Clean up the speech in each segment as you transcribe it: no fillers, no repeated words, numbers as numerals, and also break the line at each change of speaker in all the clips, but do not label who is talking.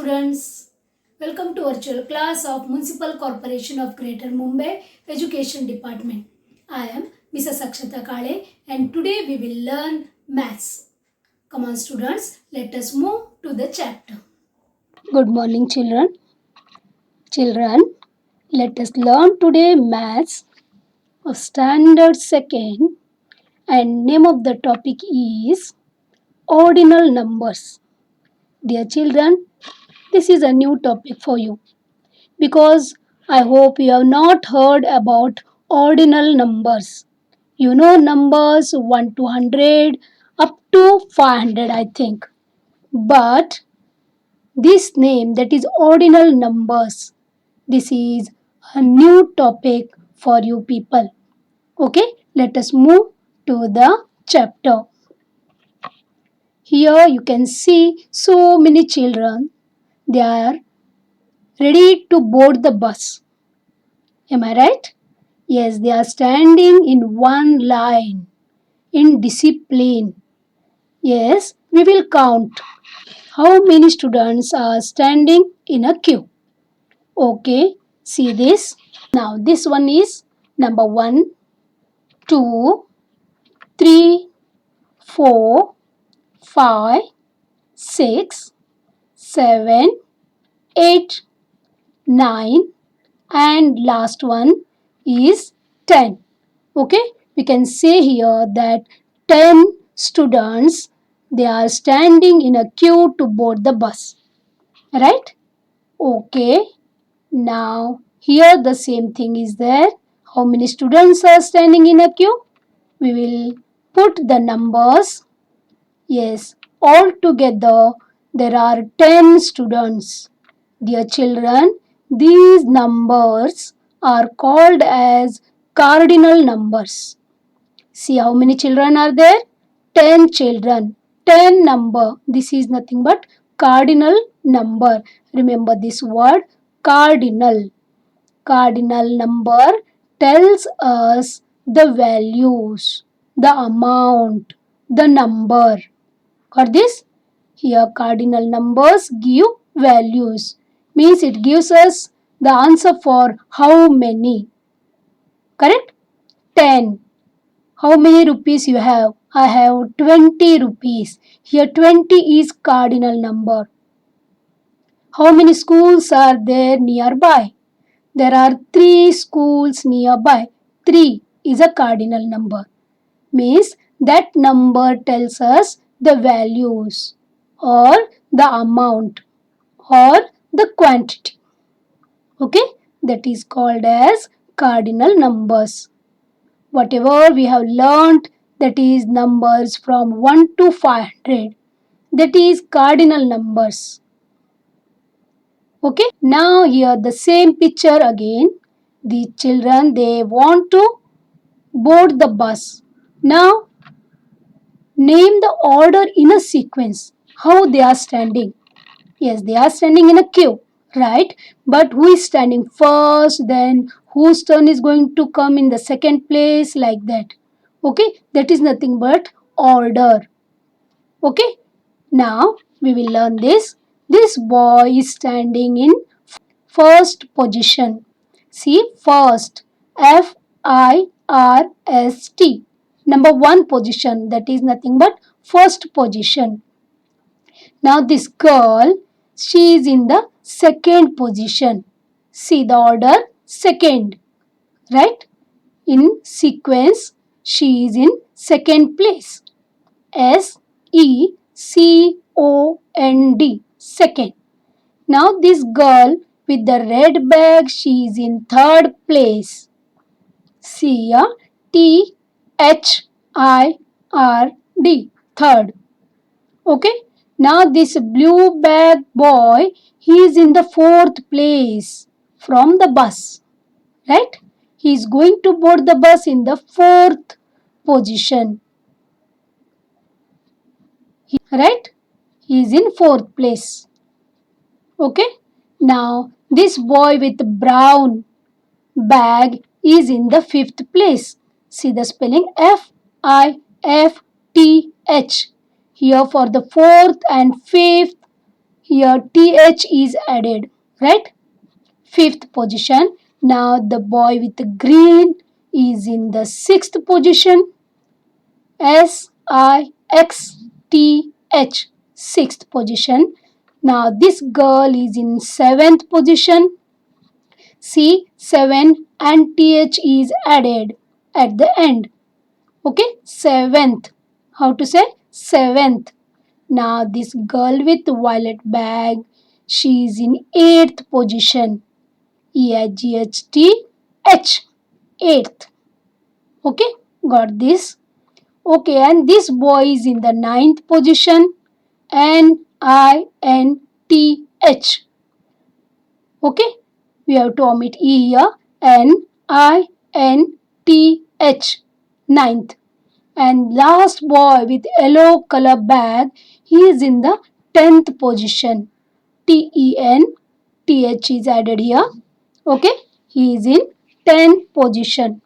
students, welcome to virtual class of Municipal Corporation of Greater Mumbai Education Department. I am Mrs. Akshata Kale and today we will learn maths. Come on students, let us move to the chapter.
Good morning children. Let us learn today maths of standard second and name of the topic is ordinal numbers. Dear children, this is a new topic for you because I hope you have not heard about ordinal numbers. You know numbers 1 to 100 up to 500 I think. But this name that is ordinal numbers, this is a new topic for you people. Okay, let us move to the chapter. Here you can see so many children. They are ready to board the bus. Am I right? Yes, they are standing in one line in discipline. Yes, we will count how many students are standing in a queue. Okay, see this. Now this one is number 1, 2, 3, 4, 5, 6, 7, 8, 9 and last one is 10. Okay, we can say here that 10 students, they are standing in a queue to board the bus. Right? Okay. Now here the same thing is there. How many students are standing in a queue? We will put the numbers. Yes, all together there are 10 students. Dear children, these numbers are called as cardinal numbers. See how many children are there? 10 children. 10 number. This is nothing but cardinal number. Remember this word, cardinal. Cardinal number tells us the values, the amount, the number. Got this? Here cardinal numbers give values. Means it gives us the answer for how many. Correct? 10. How many rupees you have? I have 20 rupees. Here 20 is cardinal number. How many schools are there nearby? There are 3 schools nearby. 3 is a cardinal number. Means that number tells us the values or the amount or the quantity. Okay, that is called as cardinal numbers. Whatever we have learnt, that is numbers from 1 to 500, that is cardinal numbers. Okay, now here the same picture again. The children, they want to board the bus. Now name the order in a sequence. How they are standing. Yes, they are standing in a queue, right? But who is standing first, then whose turn is going to come in the second place, like that. Okay, that is nothing but order. Okay, now we will learn this. This boy is standing in first position. See, first, F-I-R-S-T. Number 1 position, that is nothing but first position. Now this girl, she is in the second position. See the order, second, right? In sequence, she is in second place. S-E-C-O-N-D, second. Now this girl with the red bag, she is in third place. See ya, T-H-I-R-D, third. Okay. Now this blue bag boy, he is in the fourth place from the bus. Right? He is going to board the bus in the fourth position. Right? He is in fourth place. Okay? Now this boy with brown bag is in the fifth place. See the spelling F-I-F-T-H. Here for the fourth and fifth, Here th is added, right? Fifth position. Now the boy with the green is in the sixth position. Sixth, sixth position. Now this girl is in seventh position. See, 7 and th is added at the end. Okay, seventh. How to say? Seventh. Now this girl with violet bag, she is in eighth position. Eighth. Eighth. Okay, got this? Okay, and this boy is in the ninth position. Ninth. Okay, we have to omit E here. Ninth. Ninth. And last boy with yellow color bag, he is in the 10th position. Th is added here. Okay, he is in 10th position.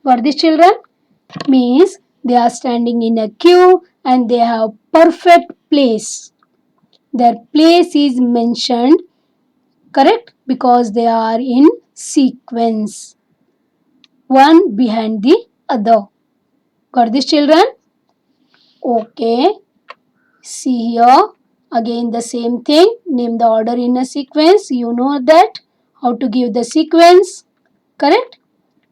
Got this, children? Means they are standing in a queue and they have perfect place. Their place is mentioned, correct? Because they are in sequence, one behind the other. Got this, children? Okay. See here. Again the same thing. Name the order in a sequence. You know that. How to give the sequence. Correct?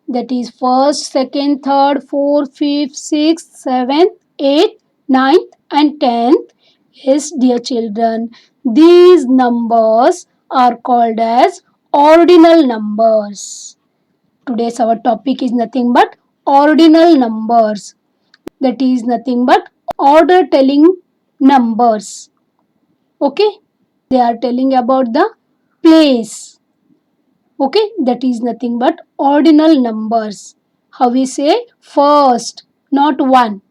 That is first, second, third, fourth, fifth, sixth, seventh, eighth, ninth and 10th. Yes, dear children, these numbers are called as ordinal numbers. Today's our topic is nothing but ordinal numbers. That is nothing but order telling numbers. Okay? They are telling about the place. Okay? That is nothing but ordinal numbers. How we say? First, not 1.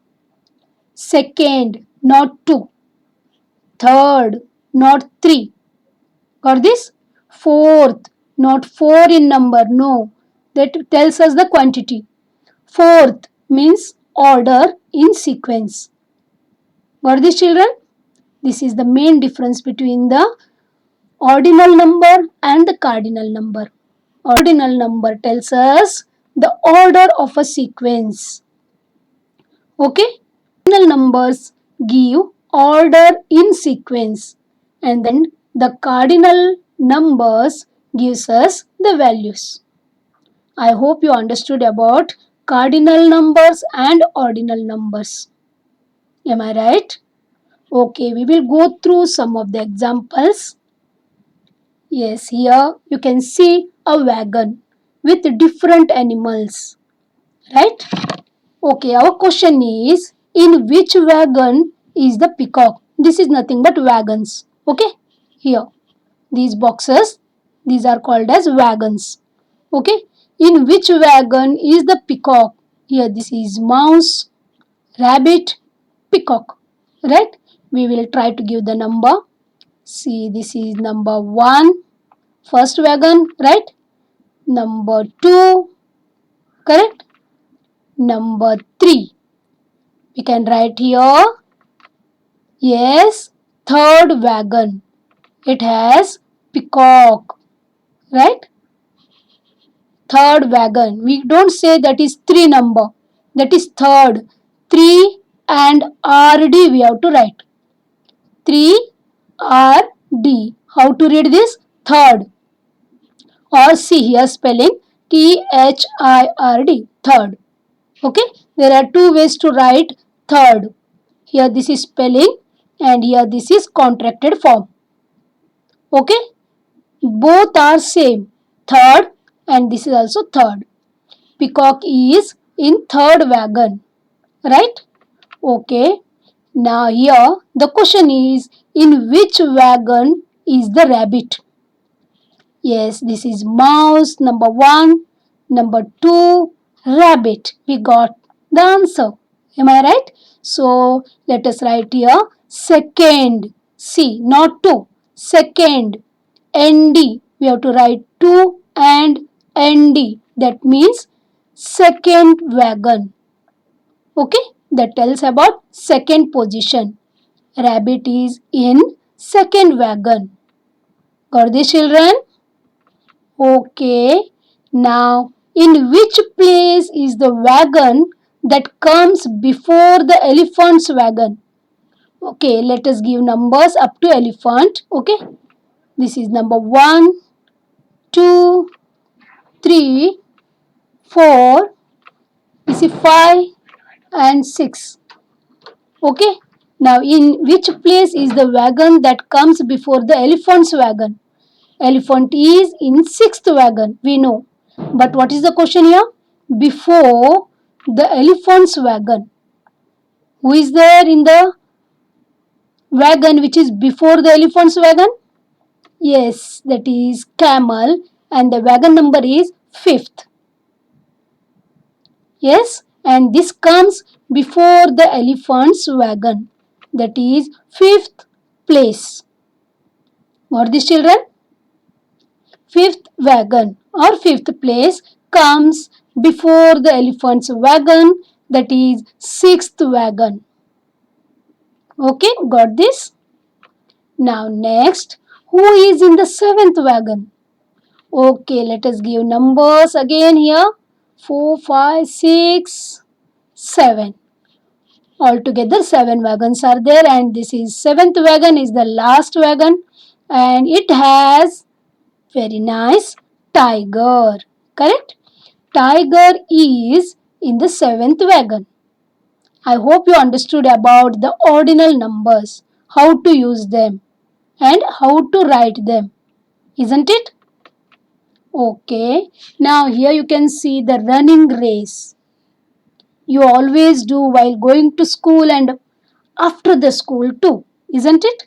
Second, not 2. Third, not 3. Got this? Fourth, not 4 in number. No. That tells us the quantity. Fourth means order in sequence. Got this, children? This is the main difference between the ordinal number and the cardinal number. Ordinal number tells us the order of a sequence. Okay? Ordinal numbers give order in sequence, and then the cardinal numbers gives us the values. I hope you understood about cardinal numbers and ordinal numbers. Am I right? Okay, we will go through some of the examples. Yes, here you can see a wagon with different animals, right? Okay, our question is, in which wagon is the peacock? This is nothing but wagons. Okay, here, these boxes, these are called as wagons. Okay, in which wagon is the peacock? Here, this is mouse, rabbit, peacock, right? We will try to give the number. See, this is number 1, first wagon, right? Number 2, correct? Number 3. We can write here. Yes, third wagon. It has peacock, right? Third wagon. We don't say that is 3 number. That is third. 3 and RD we have to write. 3 RD. How to read this? Third. Or see here spelling THIRD. Third. Okay. There are 2 ways to write third. Here this is spelling and here this is contracted form. Okay. Both are same. Third and this is also third. Peacock is in third wagon. Right? Okay. Now here the question is, in which wagon is the rabbit? Yes, this is mouse, number 1. Number 2, rabbit. We got the answer. Am I right? So, let us write here second. C, not 2. Second. ND. We have to write 2 and ND. That means second wagon. Okay? That tells about second position. Rabbit is in second wagon. Got this, children? Okay. Now, in which place is the wagon that comes before the elephant's wagon? Okay, let us give numbers up to elephant. Okay, this is number 1, 2, 3, 4, this is 5 and 6. Okay, now in which place is the wagon that comes before the elephant's wagon? Elephant is in 6th wagon, we know. But what is the question here? Before the elephant's wagon. Who is there in the wagon which is before the elephant's wagon? Yes, that is camel, and the wagon number is 5th. Yes, and this comes before the elephant's wagon, that is 5th place. What these children? 5th wagon or 5th place comes before the elephant's wagon, that is 6th wagon. Okay, got this? Now next, who is in the 7th wagon? Okay, let us give numbers again here. 4, 5, 6, 7. Altogether 7 wagons are there, and this is 7th wagon is the last wagon, and it has very nice tiger. Correct? Tiger is in the 7th wagon. I hope you understood about the ordinal numbers, how to use them and how to write them. Isn't it? Okay. Now here you can see the running race. You always do while going to school and after the school too. Isn't it?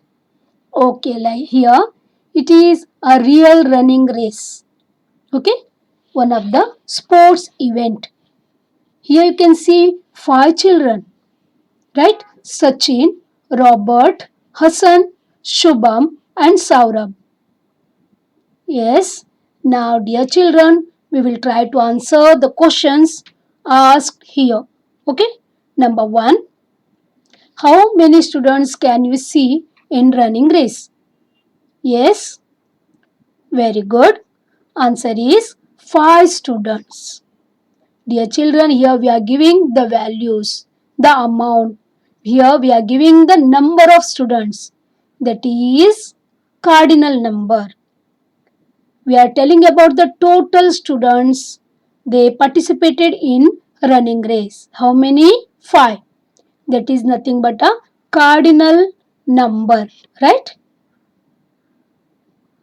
Okay, like here it is a real running race. Okay. One of the sports event. Here you can see 5 children. Right? Sachin, Robert, Hassan, Shubham and Saurabh. Yes. Now dear children, we will try to answer the questions asked here. Okay. Number 1. How many students can you see in running race? Yes. Very good. Answer is 5 students. Dear children, here we are giving the values, the amount. Here we are giving the number of students. That is cardinal number. We are telling about the total students they participated in running race. How many? 5. That is nothing but a cardinal number, right?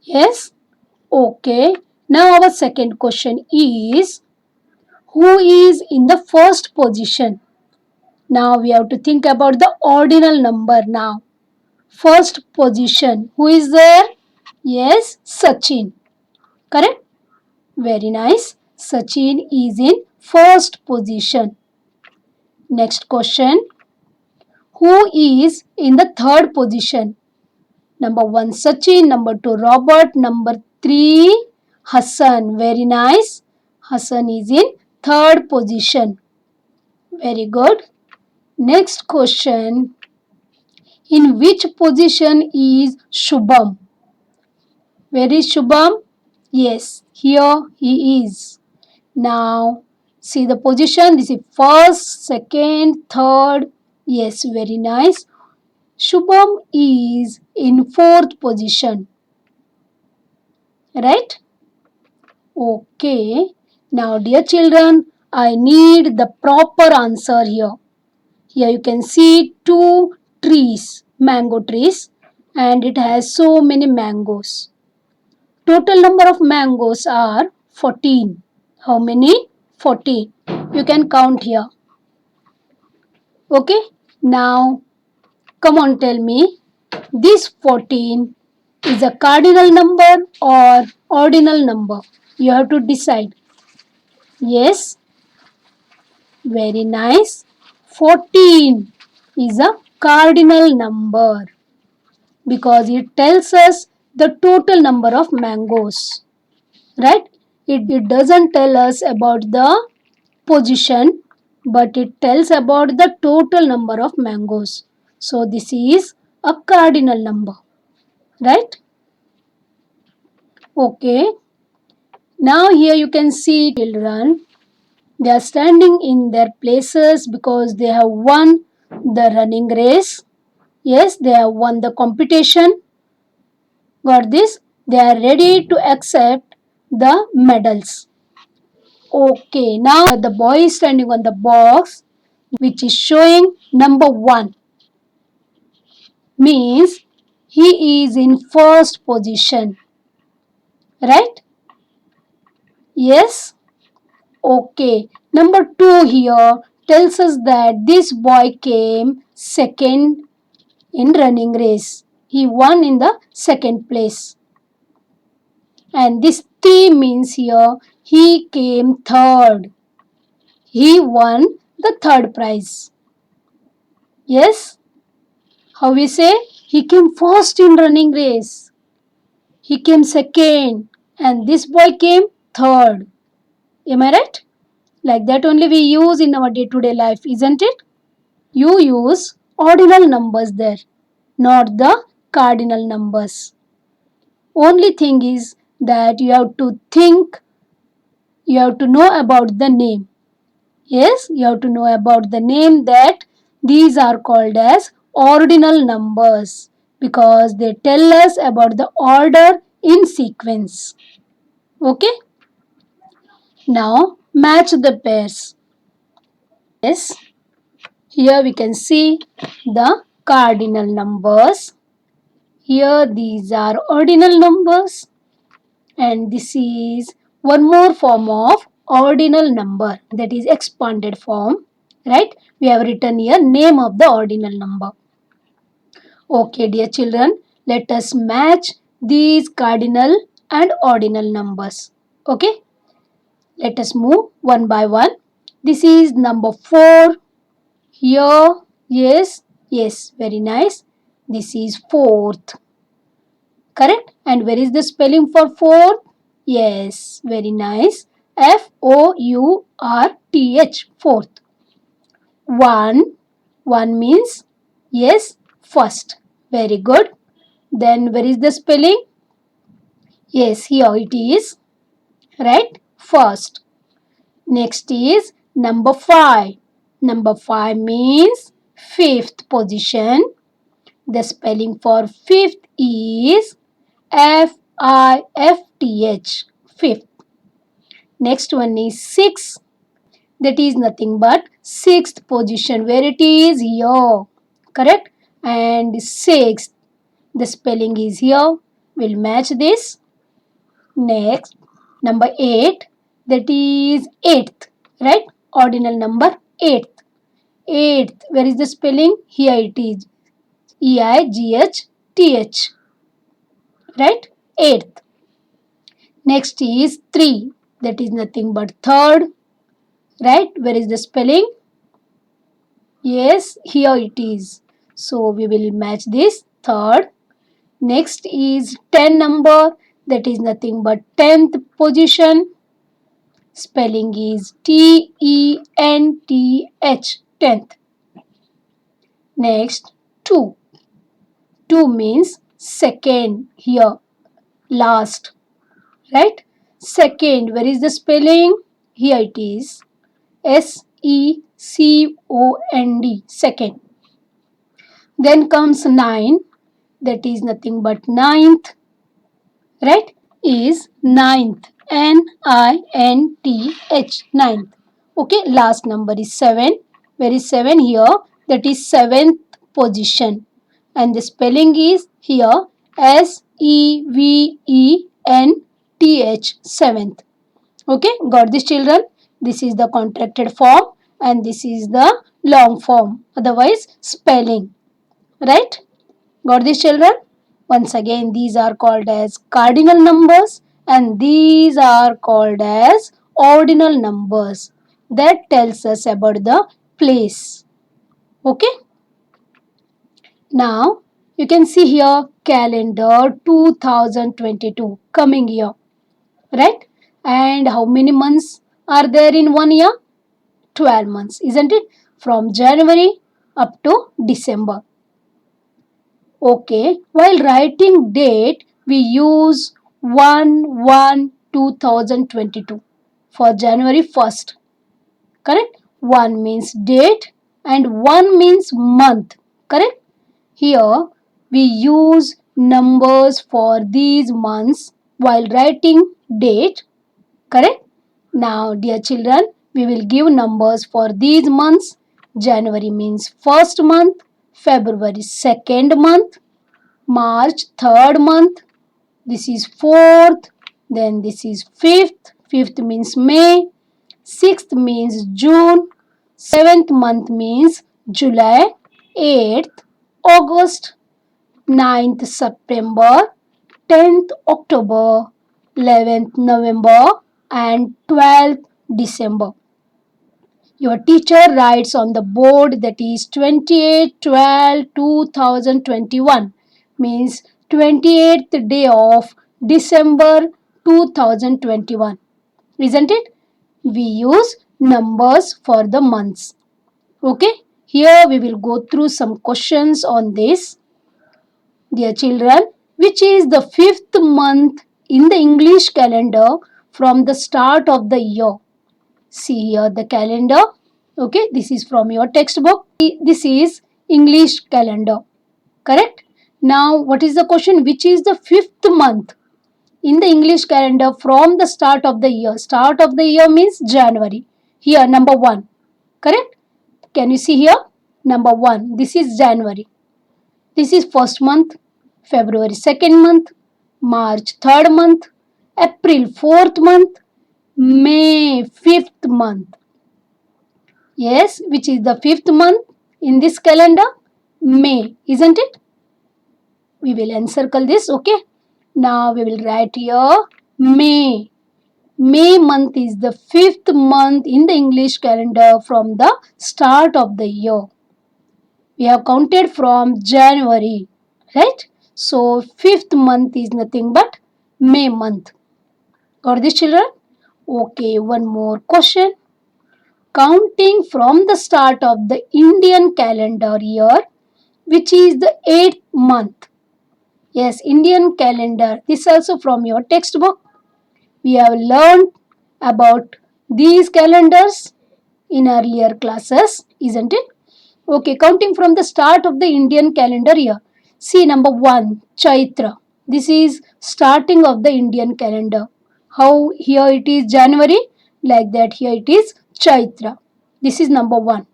Yes? Okay. Now our second question is, who is in the first position? Now we have to think about the ordinal number now. First position. Who is there? Yes, Sachin. Correct? Very nice. Sachin is in first position. Next question. Who is in the third position? Number 1 Sachin, number 2 Robert, number 3 Hassan. Very nice. Hassan is in third position. Very good. Next question. In which position is Shubham? Where is Shubham? Yes, here he is. Now, see the position. This is first, second, third. Yes, very nice. Shubham is in fourth position. Right? Okay. Now, dear children, I need the proper answer here. Here you can see 2 trees, mango trees, and it has so many mangoes. Total number of mangoes are 14. How many? 14. You can count here. Okay. Now, come on, tell me. This 14 is a cardinal number or ordinal number? You have to decide. Yes. Very nice. 14 is a cardinal number because it tells us the total number of mangoes. Right? It doesn't tell us about the position, but it tells about the total number of mangoes. So this is a cardinal number. right? Okay, now here you can see children. They are standing in their places because they have won the running race. Yes, they have won the competition. Got this? They are ready to accept the medals. Okay, now the boy is standing on the box which is showing number 1. Means he is in first position. Right? Yes? Okay. Number 2 here tells us that this boy came second in running race. He won in the second place. And this 3 means here he came third. He won the third prize. Yes? How we say? He came first in running race. He came second. And this boy came third. Am I right? Like that only we use in our day-to-day life, isn't it? You use ordinal numbers there, not the cardinal numbers. Only thing is that you have to think, you have to know about the name. Yes, you have to know about the name that these are called as ordinal numbers because they tell us about the order in sequence. Okay, now match the pairs. Yes, here we can see the cardinal numbers. Here these are ordinal numbers and this is one more form of ordinal number, that is expanded form, right? We have written here name of the ordinal number. Okay dear children, let us match these cardinal and ordinal numbers. Okay, let us move one by one. This is number 4 here. Yes, very nice. This is fourth. Correct? And where is the spelling for fourth? Yes, very nice. Fourth. Fourth. One means yes, first. Very good. Then where is the spelling? Yes, here it is. Right? First. Next is number 5. Number 5 means fifth position. The spelling for fifth is Fifth. Fifth. Next one is 6. That is nothing but sixth position. Where it is? Here. Correct? And sixth. The spelling is here. We'll match this. Next, number 8. That is eighth. Right? Ordinal number 8th. Eighth. Where is the spelling? Here it is. Eighth. Right? Eighth. Next is 3. That is nothing but third. Right? Where is the spelling? Yes, here it is. So we will match this third. Next is 10 number. That is nothing but 10th position. Spelling is Tenth. 10th. Next 2. 2 means second here. Last. Right? Second. Where is the spelling? Here it is. Second. Second. Then comes 9. That is nothing but ninth. Right? Is ninth. Ninth. Ninth. Okay. Last number is 7. Where is 7? Here. That is seventh position. And the spelling is here. Seventh. Seventh. Okay. Got this children? This is the contracted form and this is the long form. Otherwise spelling. Right? Got this children? Once again, these are called as cardinal numbers and these are called as ordinal numbers. That tells us about the place. Okay? Now, you can see here calendar 2022 coming year. Right? And how many months are there in one year? 12 months, isn't it? From January up to December. Okay, while writing date, we use 1/1/2022 for January 1st. Correct? 1 means date and 1 means month. Correct? Here we use numbers for these months while writing date. Correct? Now, dear children, we will give numbers for these months. January means first month, February second month, March third month, this is fourth, then this is fifth, fifth means May, sixth means June, seventh month means July, eighth August, ninth September, 10th October, 11th November, and 12th December. Your teacher writes on the board that is 28/12/2021 means 28th day of December 2021. Isn't it? We use numbers for the months. Okay, here we will go through some questions on this. Dear children, which is the fifth month in the English calendar from the start of the year? See here the calendar. Okay, this is from your textbook. This is English calendar. Correct? Now, what is the question? Which is the fifth month in the English calendar from the start of the year? Start of the year means January. Here, number 1. Correct? Can you see here? Number 1. This is January. This is first month. February second month. March third month. April fourth month. May fifth month. Yes, which is the fifth month in this calendar? May, isn't it? We will encircle this, okay? Now we will write here May. May month is the fifth month in the English calendar from the start of the year. We have counted from January, right? So fifth month is nothing but May month. Got this, children? Okay, one more question. Counting from the start of the Indian calendar year, which is the 8th month. Yes, Indian calendar. This also from your textbook. We have learned about these calendars in earlier classes, isn't it? Okay, counting from the start of the Indian calendar year. See number 1, Chaitra. This is starting of the Indian calendar. How here it is January, like that here it is Chaitra. This is number 1.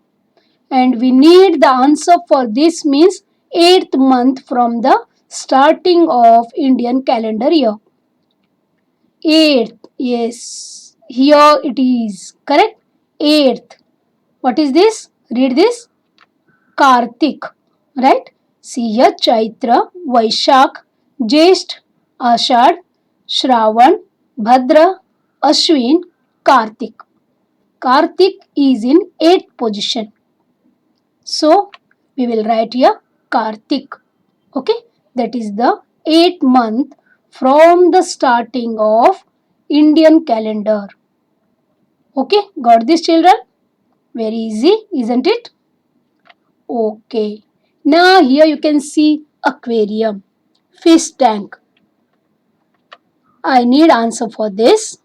And we need the answer for this means 8th month from the starting of Indian calendar year. 8th, yes, here it is, correct? 8th. What is this? Read this. Kartik, right? See here Chaitra, Vaishak, Jesht, Ashad, Shravan, Bhadra, Ashwin, Kartik. Kartik is in 8th position. So, we will write here Kartik. Okay, that is the 8th month from the starting of Indian calendar. Okay, got this, children? Very easy, isn't it? Okay, now here you can see aquarium, fish tank. I need answer for this.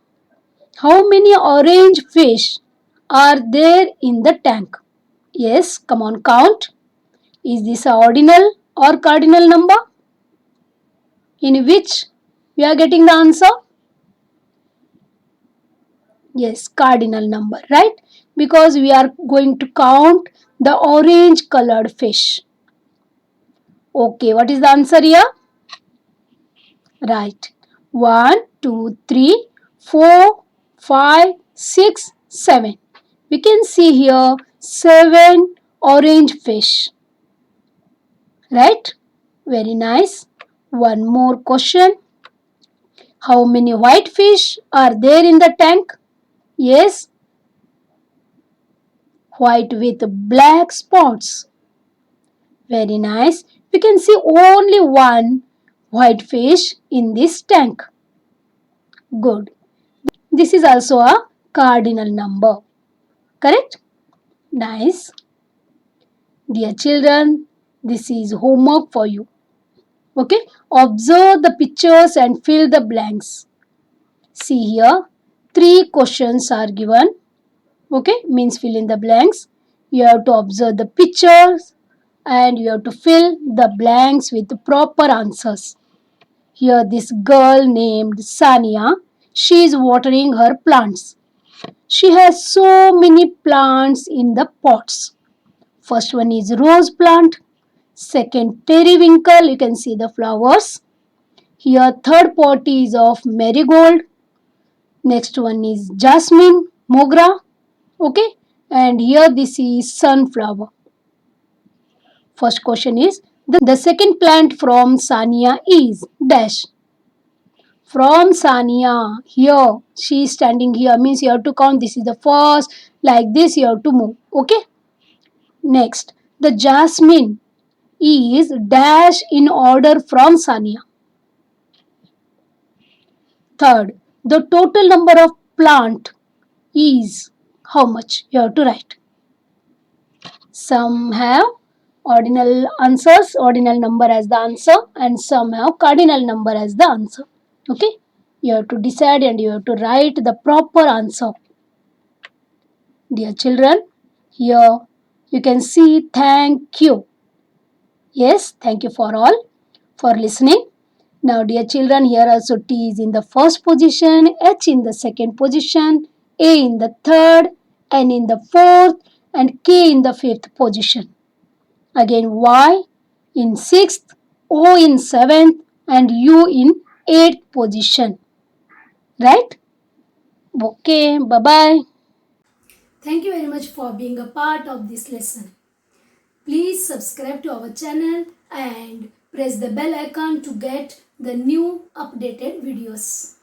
How many orange fish are there in the tank? Yes, come on, count. Is this a ordinal or cardinal number? In which we are getting the answer? Yes, cardinal number, right? Because we are going to count the orange colored fish. Okay, what is the answer here? Right. 1, 2, 3, 4, 5, 6, 7. We can see here 7 orange fish. Right? Very nice. One more question. How many white fish are there in the tank? Yes, white with black spots. Very nice. We can see only one white fish in this tank. Good. This is also a cardinal number. Correct? Nice. Dear children, this is homework for you. Okay, observe the pictures and fill the blanks. See here, 3 questions are given. Okay, means fill in the blanks. You have to observe the pictures and you have to fill the blanks with the proper answers. Here, this girl named Sania, she is watering her plants. She has so many plants in the pots. First one is rose plant, second periwinkle, you can see the flowers. Here third pot is of marigold, next one is jasmine, mogra, okay, and here this is sunflower. First question is the second plant from Sania is dash. From Sania, here she is standing here means you have to count, this is the first, like this you have to move, okay. Next, the jasmine is dash in order from Sania. Third, the total number of plant is how much? You have to write. Some have ordinal answers, ordinal number as the answer, and some have cardinal number as the answer. Okay? You have to decide and you have to write the proper answer. Dear children, here you can see thank you. Yes, thank you for all for listening. Now, dear children, here also T is in the first position, H in the second position, A in the third, N in the fourth, and K in the fifth position. Again, Y in sixth, O in seventh, and U in eighth position. Right? Okay, bye-bye.
Thank you very much for being a part of this lesson. Please subscribe to our channel and press the bell icon to get the new updated videos.